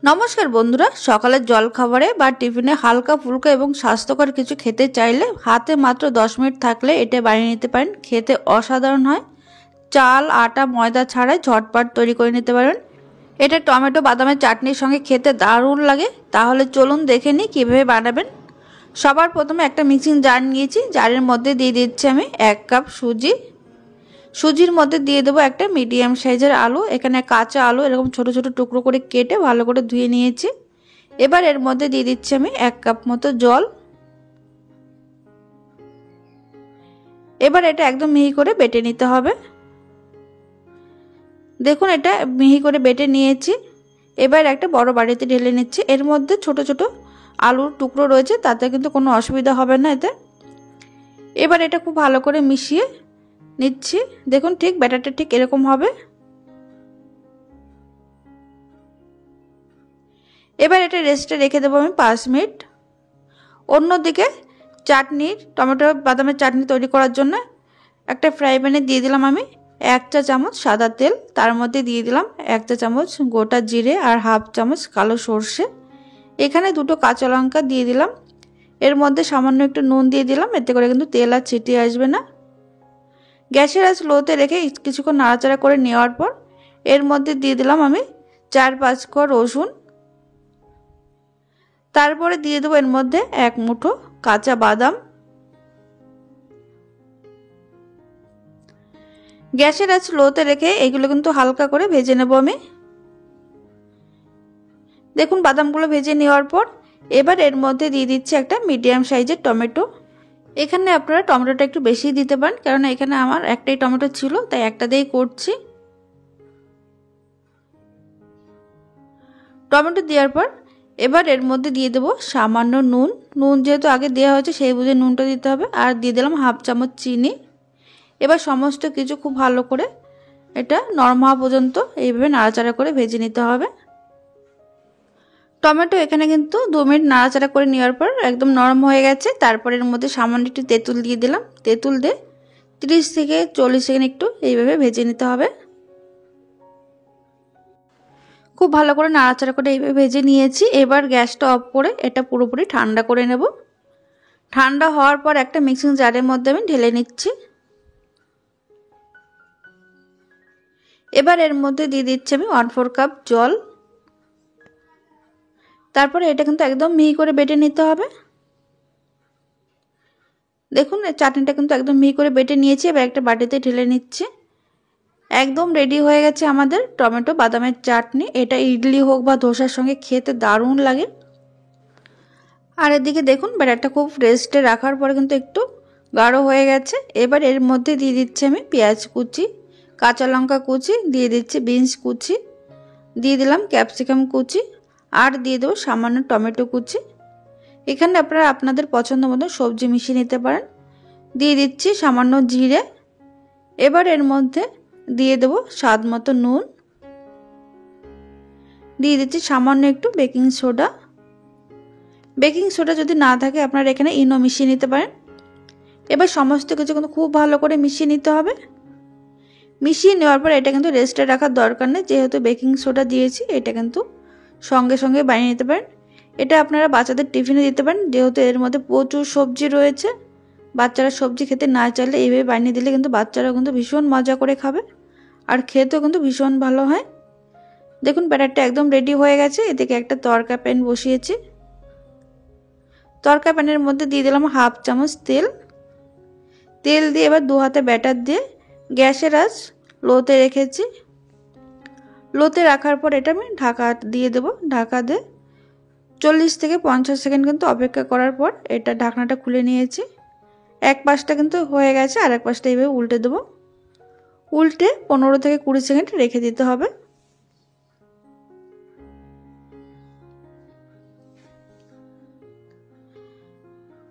নমস্কার বন্ধুরা, সকালের জলখাবারে বা টিফিনে হালকা ফুলকা এবং স্বাস্থ্যকর কিছু খেতে চাইলে হাতে মাত্র 10 মিনিট থাকলে এটা বানিয়ে নিতে পারেন। খেতে অসাধারণ হয়। চাল, আটা, ময়দা ছাড়াই ঝটপট তৈরি করে নিতে পারবেন। এটা টমেটো বাদামের চাটনির সঙ্গে খেতে দারুণ লাগে। তাহলে চলুন দেখে নিই কীভাবে বানাবেন। সবার প্রথমে একটা মিক্সিং জার নিয়েছি। জারের মধ্যে দিয়ে দিচ্ছি আমি 1 কাপ সুজি। সুজির মধ্যে দিয়ে দেবো একটা মিডিয়াম সাইজের আলু। এখানে কাঁচা আলু এরকম ছোট ছোট টুকরো করে কেটে ভালো করে ধুয়ে নিয়েছি। এবার এর মধ্যে দিয়ে দিচ্ছি আমি 1 কাপ মতো জল। এবার এটা একদম মিহি করে বেটে নিতে হবে। দেখুন এটা মিহি করে বেটে নিয়েছি। এবার একটা বড় বাটিতে ঢেলে নিচ্ছি। এর মধ্যে ছোট ছোট আলুর টুকরো রয়েছে, তাতে কিন্তু কোনো অসুবিধা হবে না এতে। এবার এটা খুব ভালো করে মিশিয়ে নিচ্ছি। দেখুন ঠিক ব্যাটারটা ঠিক এরকম হবে। এবার এটা রেস্টে রেখে দেবো আমি 5 মিনিট। অন্যদিকে টমেটো বাদামের চাটনি তৈরি করার জন্য একটা ফ্রাই প্যানে দিয়ে দিলাম আমি 1 চা চামচ সাদা তেল। তার মধ্যে দিয়ে দিলাম 1 চা চামচ গোটা জিরে আর হাফ চামচ কালো সর্ষে। এখানে 2টো কাঁচা লঙ্কা দিয়ে দিলাম। এর মধ্যে সামান্য একটু নুন দিয়ে দিলাম, এতে করে কিন্তু তেল আর ছিটিয়ে আসবে না। গ্যাসের আঁচ লোতে রেখে কিছুক্ষণ নাড়াচাড়া করে নেওয়ার পর এর মধ্যে দিয়ে দিলাম আমি 4-5 কোয়া রসুন। তারপরে দিয়ে দেবো এর মধ্যে 1 মুঠো কাঁচা বাদাম। গ্যাসের আঁচ লোতে রেখে এগুলো কিন্তু হালকা করে ভেজে নেব আমি। দেখুন বাদামগুলো ভেজে নেওয়ার পর এবার এর মধ্যে দিয়ে দিচ্ছি একটা মিডিয়াম সাইজের টমেটো। এখানে আপনারা টমেটোটা একটু বেশি দিতে পারেন, কারণ এখানে আমার একটাই টমেটো ছিল, তাই একটা দিয়েই করছি। টমেটো দেওয়ার পর এবার এর মধ্যে দিয়ে দেবো সামান্য নুন। নুন যেহেতু আগে দেওয়া হয়েছে সেই বুঝে নুনটা দিতে হবে। আর দিয়ে দিলাম হাফ চামচ চিনি। এবার সমস্ত কিছু খুব ভালো করে এটা নরম হওয়া পর্যন্ত এইভাবে নাড়াচাড়া করে ভেজে নিতে হবে। টমেটো এখানে কিন্তু 2 মিনিট নাড়াচাড়া করে নেওয়ার পর একদম নরম হয়ে গেছে। তারপর এর মধ্যে সামান্য একটু তেঁতুল দিয়ে দিলাম। তেঁতুল দিয়ে 30 থেকে 40 সেকেন্ড একটু এইভাবে ভেজে নিতে হবে। খুব ভালো করে নাড়াচাড়া করে এইভাবে ভেজে নিয়েছি। এবার গ্যাসটা অফ করে এটা পুরোপুরি ঠান্ডা করে নেব। ঠান্ডা হওয়ার পর একটা মিক্সিং জারের মধ্যে আমি ঢেলে নিচ্ছি। এবার এর মধ্যে দিয়ে দিচ্ছি আমি 1/4 কাপ জল। তারপরে এটা কিন্তু একদম মিহি করে বেটে নিতে হবে। দেখুন চাটনিটা কিন্তু একদম মিহি করে বেটে নিয়েছি। এবার একটা বাটিতে ঢেলে নিচ্ছি। একদম রেডি হয়ে গেছে আমাদের টমেটো বাদামের চাটনি। এটা ইডলি হোক বা ধোসার সঙ্গে খেতে দারুণ লাগে। আর এদিকে দেখুন ব্যাটারটা খুব রেস্টে রাখার পরে কিন্তু একটু গাঢ় হয়ে গেছে। এবার এর মধ্যে দিয়ে দিচ্ছি আমি পেঁয়াজ কুচি, কাঁচা লঙ্কা কুচি, দিয়ে দিচ্ছি বিনস কুচি, দিয়ে দিলাম ক্যাপসিকাম কুচি, আর দিয়ে দেবো সামান্য টমেটো কুচি। এখানে আপনারা আপনাদের পছন্দ মতো সবজি মিশিয়ে নিতে পারেন। দিয়ে দিচ্ছি সামান্য জিরে। এবার এর মধ্যে দিয়ে দেবো স্বাদ মতো নুন। দিয়ে দিচ্ছি সামান্য একটু বেকিং সোডা। বেকিং সোডা যদি না থাকে আপনারা এখানে ইনো মিশিয়ে নিতে পারেন। এবার সমস্ত কিছু কিন্তু খুব ভালো করে মিশিয়ে নিতে হবে। মিশিয়ে নেওয়ার পর এটা কিন্তু রেস্টে রাখার দরকার নেই, যেহেতু বেকিং সোডা দিয়েছি। এটা কিন্তু সঙ্গে সঙ্গে বানিয়ে নিতে পারেন। এটা আপনারা বাচ্চাদের টিফিনে দিতে পারেন, যেহেতু এর মধ্যে প্রচুর সবজি রয়েছে। বাচ্চারা সবজি খেতে না চাইলে এইভাবে বানিয়ে দিলে কিন্তু বাচ্চারাও কিন্তু ভীষণ মজা করে খাবে, আর খেতেও কিন্তু ভীষণ ভালো হয়। দেখুন ব্যাটারটা একদম রেডি হয়ে গেছে। এদিকে একটা তড়কা প্যান বসিয়েছি। তড়কা প্যানের মধ্যে দিয়ে দিলাম হাফ চামচ তেল। তেল দিয়ে এবার 2 হাতে ব্যাটার দিয়ে গ্যাসের আঁচ লোতে রেখেছি। লোতে রাখার পর এটা আমি ঢাকা দিয়ে দেবো। ঢাকা দিয়ে 40 থেকে 50 সেকেন্ড কিন্তু অপেক্ষা করার পর এটা ঢাকনাটা খুলে নিয়েছি। এক পাশটা কিন্তু হয়ে গেছে, আর এক পাশটা এইভাবে উল্টে দেবো। উল্টে 15 থেকে 20 সেকেন্ড রেখে দিতে হবে।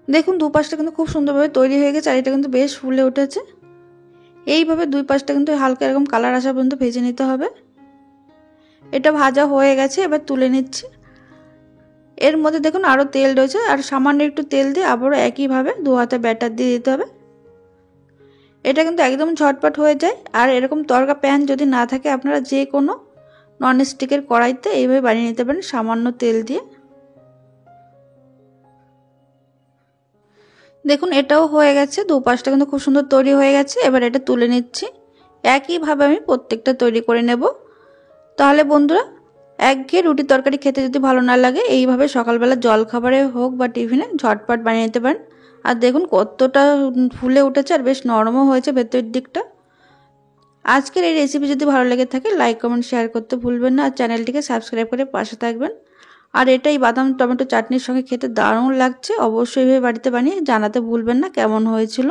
দেখুন দুপাশটা কিন্তু খুব সুন্দরভাবে তৈরি হয়ে গেছে, আর এটা কিন্তু বেশ ফুলে উঠেছে। এইভাবে 2 পাশটা কিন্তু হালকা এরকম কালার আসা পর্যন্ত ভেজে নিতে হবে। এটা ভাজা হয়ে গেছে, এবার তুলে নিচ্ছি। এর মধ্যে দেখুন আরও তেল রয়েছে, আর সামান্য একটু তেল দিয়ে আবারও একইভাবে 2 হাতে ব্যাটার দিয়ে দিতে হবে। এটা কিন্তু একদম ঝটপট হয়ে যায়। আর এরকম তড়কা প্যান যদি না থাকে আপনারা যে কোনো ননস্টিকের কড়াইতে এইভাবে বানিয়ে নিতে পারেন সামান্য তেল দিয়ে। দেখুন এটাও হয়ে গেছে, দুপাশটা কিন্তু খুব সুন্দর তৈরি হয়ে গেছে। এবার এটা তুলে নিচ্ছি। একইভাবে আমি প্রত্যেকটা তৈরি করে নেব। তাহলে বন্ধুরা, একঘেয়ে রুটি তরকারি খেতে যদি ভালো না লাগে, এইভাবে সকালবেলা জলখাবারে হোক বা টিফিনে ঝটপট বানিয়ে নিতে পারেন। আর দেখুন কতটা ফুলে উঠেছে আর বেশ নরমও হয়েছে ভেতরের দিকটা। আজকের এই রেসিপি যদি ভালো লেগে থাকে লাইক কমেন্ট শেয়ার করতে ভুলবেন না, আর চ্যানেলটিকে সাবস্ক্রাইব করে পাশে থাকবেন। আর এটাই বাদাম টমেটো চাটনির সঙ্গে খেতে দারুণ লাগছে। অবশ্যই এইভাবে বাড়িতে বানিয়ে জানাতে ভুলবেন না কেমন হয়েছিল।